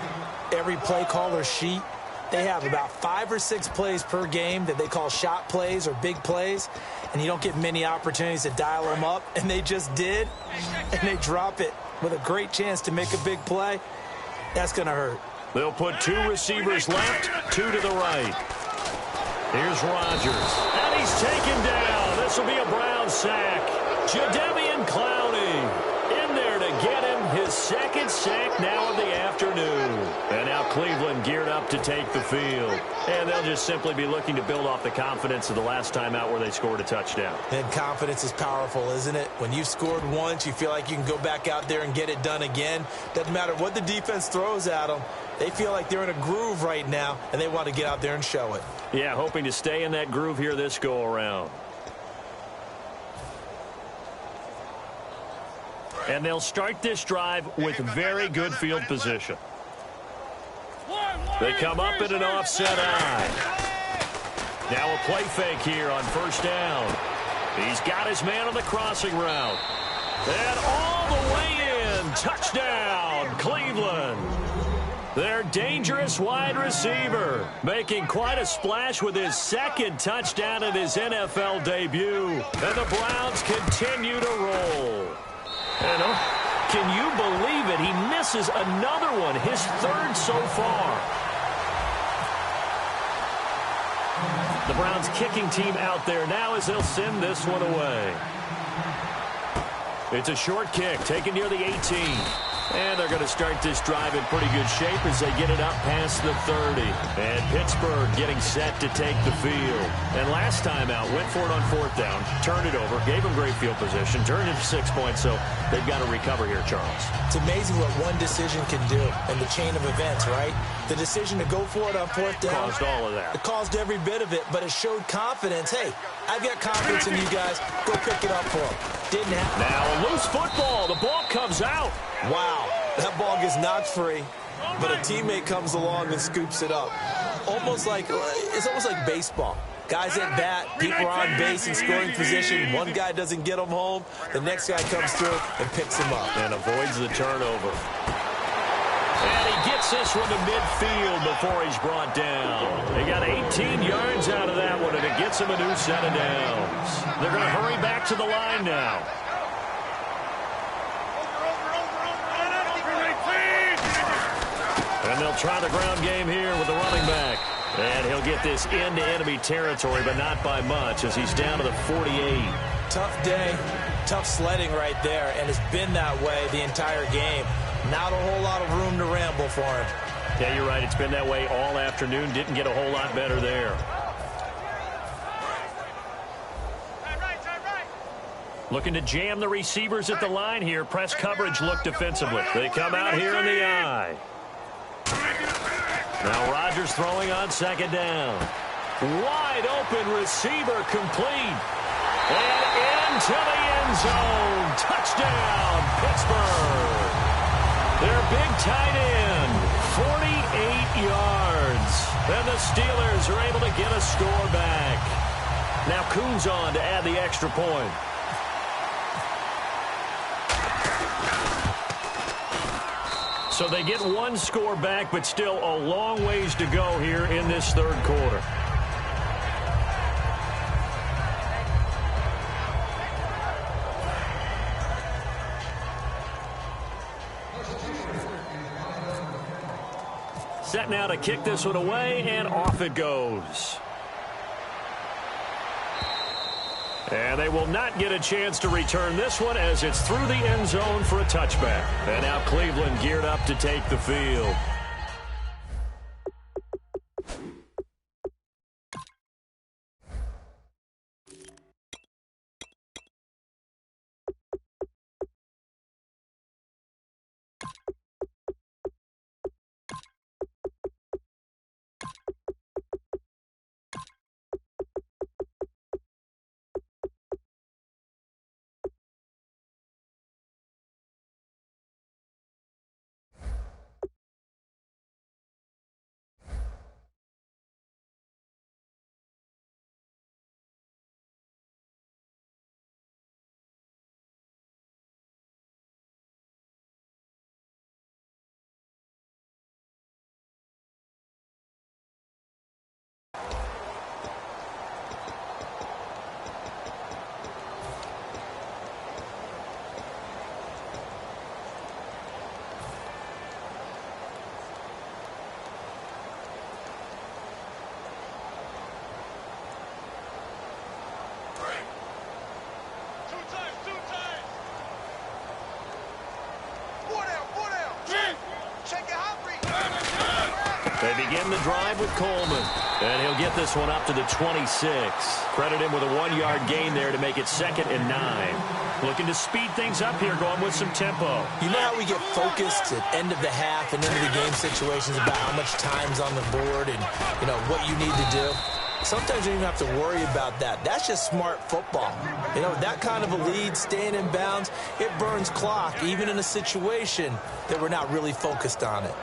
every play caller sheet, they have about 5 or 6 plays per game that they call shot plays or big plays. And you don't get many opportunities to dial them up. And they just did. And they drop it with a great chance to make a big play. That's going to hurt. They'll put 2 receivers left, 2 to the right. Here's Rodgers. And he's taken down. This will be a Brown sack. Jadeveon Clowney in there to get him his second sack now of the afternoon. And now Cleveland geared up to take the field. And they'll just simply be looking to build off the confidence of the last time out where they scored a touchdown. And confidence is powerful, isn't it? When you've scored once, you feel like you can go back out there and get it done again. Doesn't matter what the defense throws at them. They feel like they're in a groove right now, and they want to get out there and show it. Yeah, hoping to stay in that groove here this go-around. And they'll start this drive with very good field position. They come up in an offset eye. Now a play fake here on first down. He's got his man on the crossing route. And all the way in. Touchdown, Cleveland. Their dangerous wide receiver making quite a splash with his second touchdown in his NFL debut. And the Browns continue to roll. And can you believe it? He misses another one, his third so far. The Browns kicking team out there now as they'll send this one away. It's a short kick taken near the 18. And they're going to start this drive in pretty good shape as they get it up past the 30. And Pittsburgh getting set to take the field. And last time out, went for it on fourth down, turned it over, gave them great field position, turned it to 6 points, so they've got to recover here, Charles. It's amazing what one decision can do in the chain of events, right? The decision to go for it on fourth down. Caused all of that. It caused every bit of it, but it showed confidence. Hey, I've got confidence in you guys. Go pick it up for them. Didn't happen. Now a loose football. The ball comes out. Wow, that ball gets knocked free, but a teammate comes along and scoops it up. It's almost like baseball. Guys at bat, people are on base in scoring position. One guy doesn't get them home. The next guy comes through and picks him up. And avoids the turnover. And he gets this one to midfield before he's brought down. He got 18 yards out of that one, and it gets him a new set of downs. They're going to hurry back to the line now. And they'll try the ground game here with the running back. And he'll get this into enemy territory, but not by much as he's down to the 48. Tough day, tough sledding right there, and it's been that way the entire game. Not a whole lot of room to ramble for him. Yeah, you're right. It's been that way all afternoon. Didn't get a whole lot better there. Looking to jam the receivers at the line here. Press coverage look defensively. They come out here in the eye. Now Rodgers throwing on second down. Wide open receiver complete. And into the end zone. Touchdown, Pittsburgh. Their big tight end, 48 yards. And the Steelers are able to get a score back. Now Coons on to add the extra point. So they get one score back, but still a long ways to go here in this third quarter. Set now to kick this one away, and off it goes. And they will not get a chance to return this one as it's through the end zone for a touchback. And now Cleveland geared up to take the field. begin the drive with Coleman. And he'll get this one up to the 26. Credit him with a 1-yard gain there to make it 2nd and 9. Looking to speed things up here, going with some tempo. You know how we get focused at end of the half and into the game situations about how much time's on the board and, you know, what you need to do? Sometimes you don't even have to worry about that. That's just smart football. You know, that kind of a lead, staying in bounds, it burns clock, even in a situation that we're not really focused on it.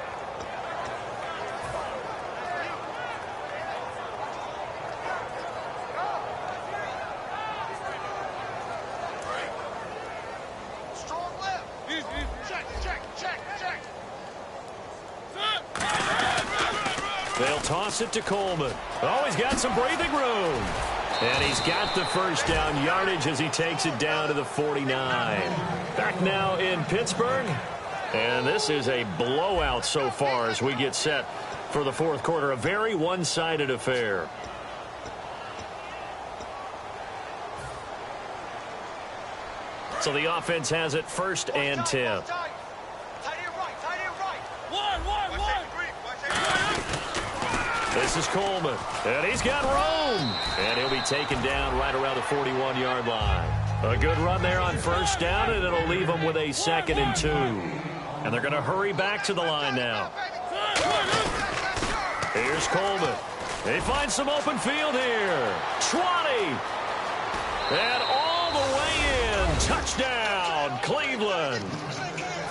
They'll toss it to Coleman. Oh, he's got some breathing room. And he's got the first down yardage as he takes it down to the 49. Back now in Pittsburgh. And this is a blowout so far as we get set for the fourth quarter. A very one-sided affair. So the offense has it 1st and 10. This is Coleman, and he's got room. And he'll be taken down right around the 41-yard line. A good run there on 1st down, and it'll leave them with a 2nd and 2. And they're going to hurry back to the line now. Here's Coleman. He finds some open field here. 20. And all the way in. Touchdown, Cleveland.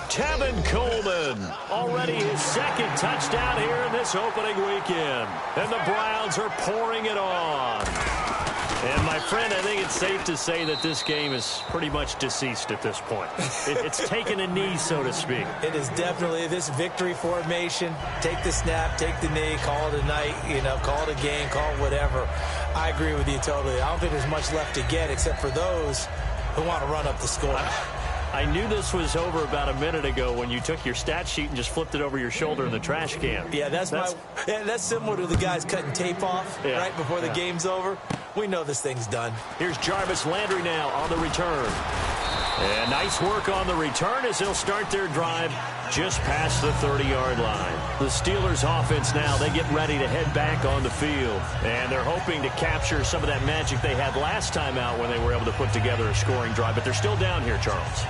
Tevin Coleman, already his 2nd touchdown here in this opening weekend. And the Browns are pouring it on. And, my friend, I think it's safe to say that this game is pretty much deceased at this point. It's taken a knee, so to speak. It is definitely this victory formation. Take the snap, take the knee, call it a night, you know, call it a game, call it whatever. I agree with you totally. I don't think there's much left to get except for those who want to run up the score. I knew this was over about a minute ago when you took your stat sheet and just flipped it over your shoulder in the trash can. Yeah, that's similar to the guys cutting tape off right before the game's over. We know this thing's done. Here's Jarvis Landry now on the return. And nice work on the return as they'll start their drive just past the 30-yard line. The Steelers offense now, they get ready to head back on the field. And they're hoping to capture some of that magic they had last time out when they were able to put together a scoring drive. But they're still down here, Charles.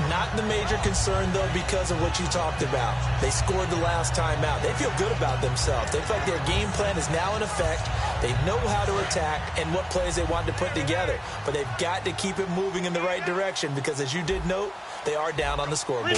Not the major concern, though, because of what you talked about. They scored the last time out. They feel good about themselves. They feel like their game plan is now in effect. They know how to attack and what plays they want to put together. But they've got to keep it moving in the right direction because, as you did note, they are down on the scoreboard.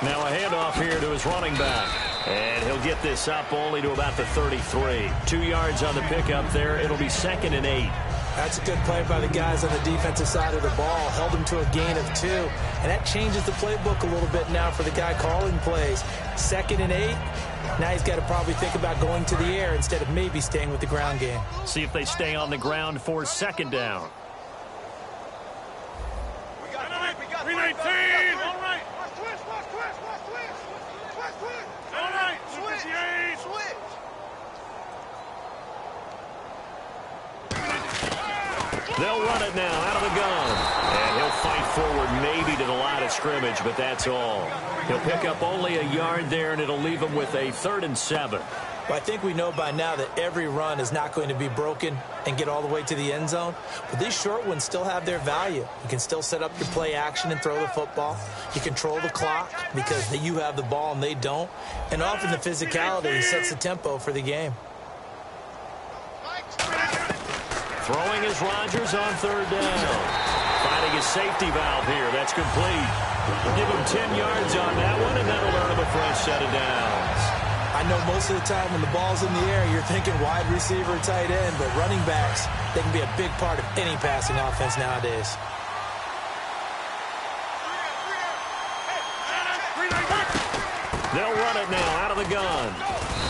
Now a handoff here to his running back. And he'll get this up only to about the 33. 2 yards on the pickup there. It'll be 2nd and 8. That's a good play by the guys on the defensive side of the ball. Held him to a gain of 2. And that changes the playbook a little bit now for the guy calling plays. 2nd and 8. Now he's got to probably think about going to the air instead of maybe staying with the ground game. See if they stay on the ground for 2nd down. We got 319. All right. Twist. All right. Switch. They'll run it now out of the gun. And he'll fight forward maybe to the line of scrimmage, but that's all. He'll pick up only a yard there, and it'll leave him with a 3rd and 7. Well, I think we know by now that every run is not going to be broken and get all the way to the end zone. But these short ones still have their value. You can still set up your play action and throw the football. You control the clock because you have the ball and they don't. And often the physicality sets the tempo for the game. Throwing is Rodgers on 3rd down. Finding his safety valve here. That's complete. We'll give him 10 yards on that one, and that'll earn him a fresh set of downs. I know most of the time when the ball's in the air, you're thinking wide receiver, tight end, but running backs, they can be a big part of any passing offense nowadays. They'll run it now out of the gun.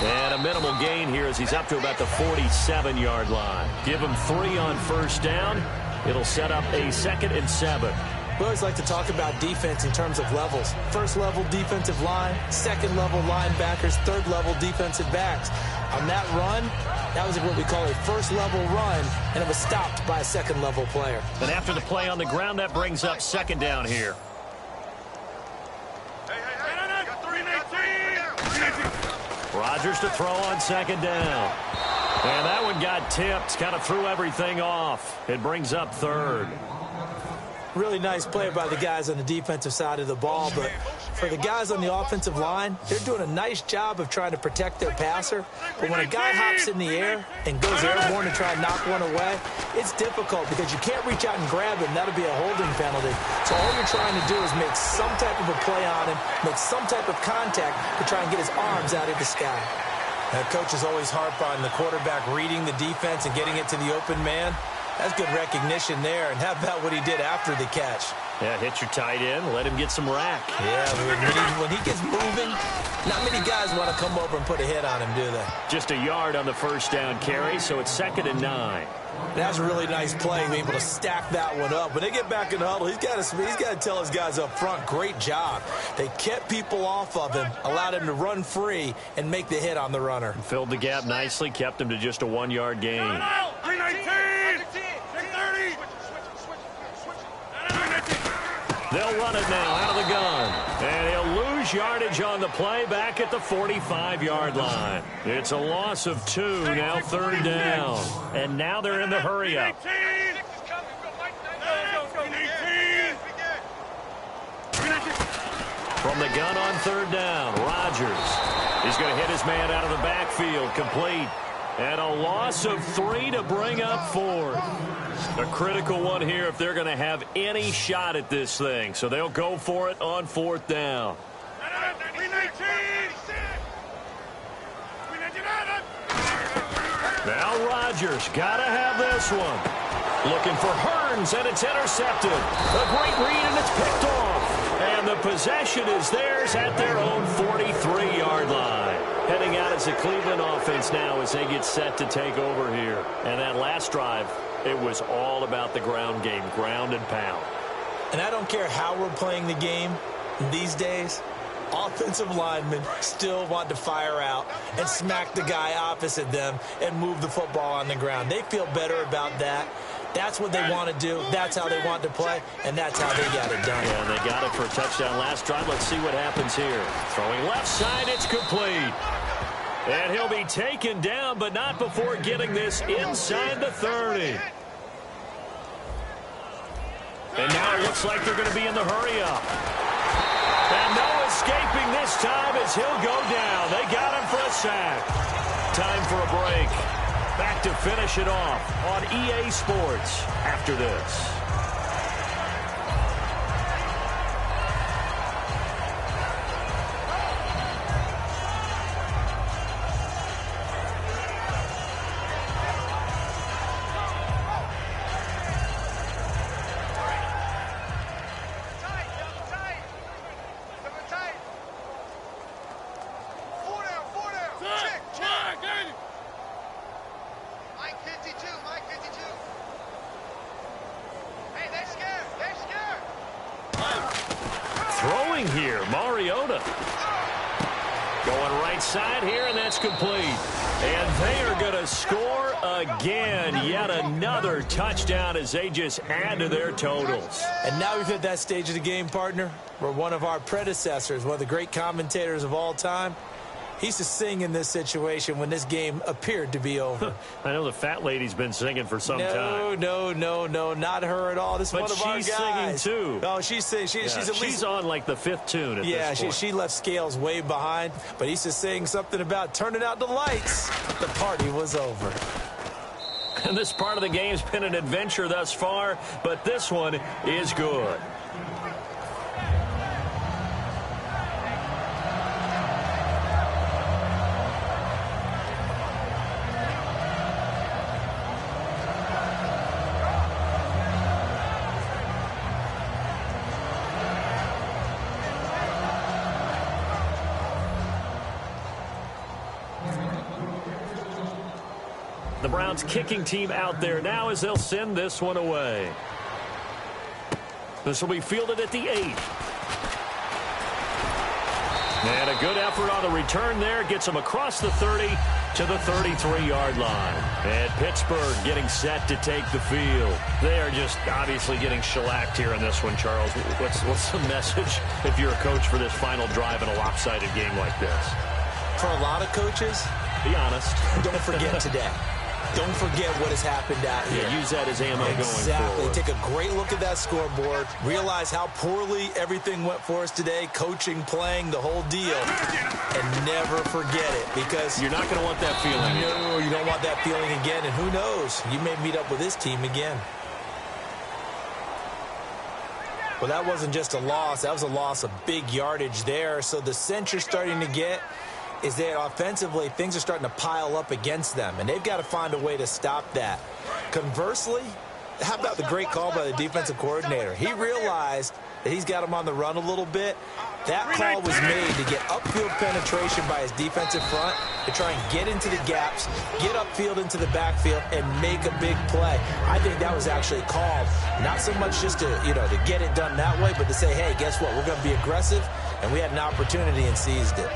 And a minimal gain here as he's up to about the 47-yard line. Give him 3 on 1st down. It'll set up a 2nd and 7. We always like to talk about defense in terms of levels. 1st level defensive line, 2nd level linebackers, 3rd level defensive backs. On that run, that was what we call a 1st level run, and it was stopped by a 2nd level player. And after the play on the ground, that brings up 2nd down here. Rodgers to throw on second down. And that one got tipped, kind of threw everything off. It brings up third. Really nice play by the guys on the defensive side of the ball, but for the guys on the offensive line, they're doing a nice job of trying to protect their passer. But when a guy hops in the air and goes airborne to try and knock one away, it's difficult because you can't reach out and grab him. That'll be a holding penalty. So all you're trying to do is make some type of a play on him, make some type of contact to try and get his arms out of the sky. That coach is always harp on the quarterback reading the defense and getting it to the open man. That's good recognition there. And how about what he did after the catch? Yeah, hit your tight end, let him get some rack. Yeah, when he gets moving, not many guys want to come over and put a hit on him, do they? Just a yard on the first down carry, so it's 2nd and 9. That's a really nice play, being able to stack that one up. When they get back in the huddle, he's got to tell his guys up front, great job. They kept people off of him, allowed him to run free and make the hit on the runner. Filled the gap nicely, kept him to just a 1-yard gain. 319! They'll run it now out of the gun. And he'll lose yardage on the play back at the 45-yard line. It's a loss of 2, now 3rd down. And now they're in the hurry-up. From the gun on 3rd down, Rodgers. He's going to hit his man out of the backfield, complete. And a loss of 3 to bring up 4. A critical one here if they're going to have any shot at this thing. So they'll go for it on 4th down. Now Rodgers got to have this one. Looking for Hearns, and it's intercepted. A great read, and it's picked off. And the possession is theirs at their own 43-yard line. Heading out as the Cleveland offense now as they get set to take over here. And that last drive, it was all about the ground game, ground and pound. And I don't care how we're playing the game these days, offensive linemen still want to fire out and smack the guy opposite them and move the football on the ground. They feel better about that. That's what they want to do. That's how they want to play, and that's how they got it done. Yeah, they got it for a touchdown last drive. Let's see what happens here. Throwing left side, it's complete. And he'll be taken down, but not before getting this inside the 30. And now it looks like they're going to be in the hurry-up. And no escaping this time as he'll go down. They got him for a sack. Time for a break. Back to finish it off on EA Sports after this. Here, Mariota going right side here, and that's complete. And they are going to score again. Yet another touchdown as they just add to their totals. And now we've hit that stage of the game, partner, where one of our predecessors, one of the great commentators of all time, he used to sing in this situation when this game appeared to be over. I know the fat lady's been singing for some time. No, not her at all. This is one of our guys. But she's singing, too. Oh, she's singing. She's on, like, the 5th tune at this point. She left Scales way behind. But he used to sing something about turning out the lights. The party was over. And this part of the game's been an adventure thus far, but this one is good. The Browns kicking team out there now as they'll send this one away. This will be fielded at the 8. And a good effort on the return there. Gets them across the 30 to the 33-yard line. And Pittsburgh getting set to take the field. They are just obviously getting shellacked here in this one, Charles. What's the message if you're a coach for this final drive in a lopsided game like this? for a lot of coaches, be honest, don't forget today. Don't forget what has happened out here. Yeah, use that as ammo going forward. Exactly. Take a great look at that scoreboard. Realize how poorly everything went for us today. Coaching, playing, the whole deal. And never forget it, because you're not going to want that feeling. No, you don't want that feeling again. And who knows? You may meet up with this team again. Well, that wasn't just a loss. That was a loss of big yardage there. So the sense you're starting to get is that offensively, things are starting to pile up against them, and they've got to find a way to stop that. Conversely, how about the great call by the defensive coordinator? He realized that he's got him on the run a little bit. That call was made to get upfield penetration by his defensive front, to try and get into the gaps, get upfield into the backfield, and make a big play. I think that was actually called, not so much just to, to get it done that way, but to say, hey, guess what? We're going to be aggressive, and we had an opportunity and seized it.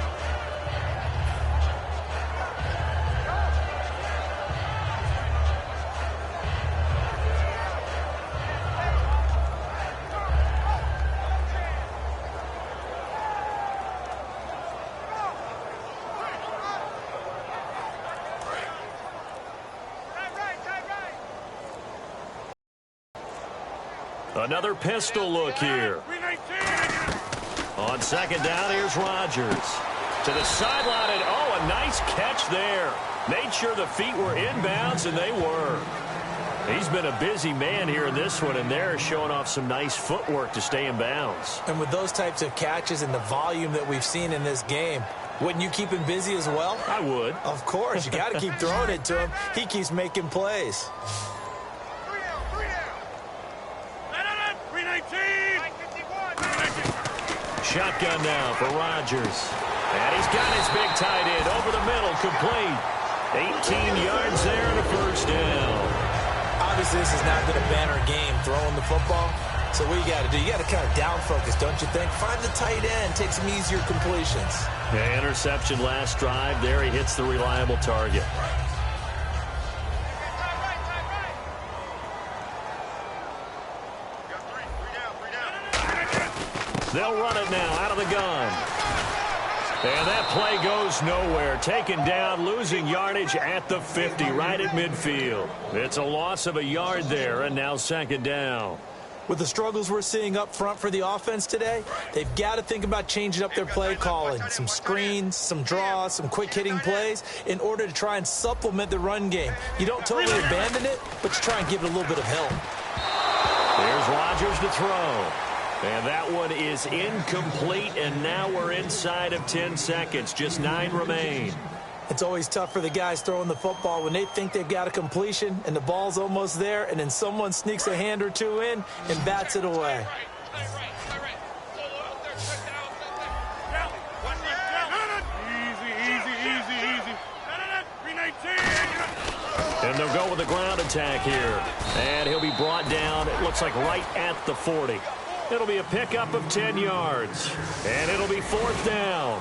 Another pistol look here. On second down, here's Rodgers. To the sideline, and a nice catch there. Made sure the feet were inbounds, and they were. He's been a busy man here in this one, and they're showing off some nice footwork to stay in bounds. And with those types of catches and the volume that we've seen in this game, wouldn't you keep him busy as well? I would. Of course. You got to keep throwing it to him. He keeps making plays. Shotgun now for Rodgers. And he's got his big tight end over the middle, complete. 18 yards there and a first down. Obviously, this has not been a banner game throwing the football. So what you got to do, you got to kind of down focus, don't you think? Find the tight end, take some easier completions. Yeah, interception last drive. There he hits the reliable target. They'll run it now out of the gun. And that play goes nowhere. Taken down, losing yardage at the 50, right at midfield. It's a loss of a yard there, and now second down. With the struggles we're seeing up front for the offense today, they've got to think about changing up their play calling. Some screens, some draws, some quick-hitting plays in order to try and supplement the run game. You don't totally abandon it, but you try and give it a little bit of help. Here's Rodgers to throw. And that one is incomplete, and now we're inside of 10 seconds. Just 9 remain. It's always tough for the guys throwing the football when they think they've got a completion and the ball's almost there, and then someone sneaks a hand or two in and bats it away. And they'll go with the ground attack here. And he'll be brought down, it looks like right at the 40. It'll be a pickup of 10 yards. And it'll be fourth down.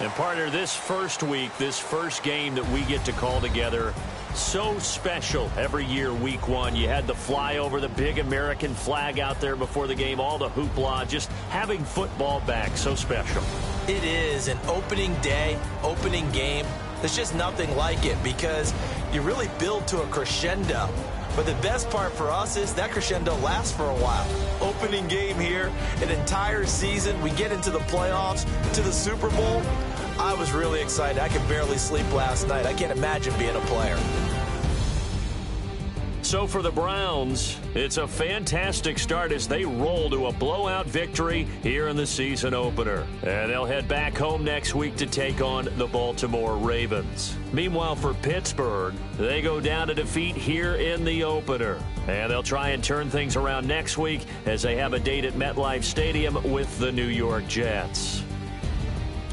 And partner, this first week, this first game that we get to call together, so special every year, week one. You had the flyover, the big American flag out there before the game, all the hoopla, just having football back, so special. It is an opening day, opening game. There's just nothing like it because you really build to a crescendo. But the best part for us is that crescendo lasts for a while. Opening game here, an entire season. We get into the playoffs, to the Super Bowl. I was really excited. I could barely sleep last night. I can't imagine being a player. So for the Browns, it's a fantastic start as they roll to a blowout victory here in the season opener. And they'll head back home next week to take on the Baltimore Ravens. Meanwhile, for Pittsburgh, they go down to defeat here in the opener. And they'll try and turn things around next week as they have a date at MetLife Stadium with the New York Jets.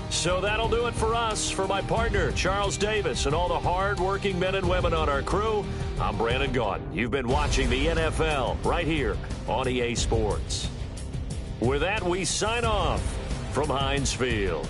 So that'll do it for us. For my partner, Charles Davis, and all the hard-working men and women on our crew, I'm Brandon Gaudin. You've been watching the NFL right here on EA Sports. With that, we sign off from Heinz Field.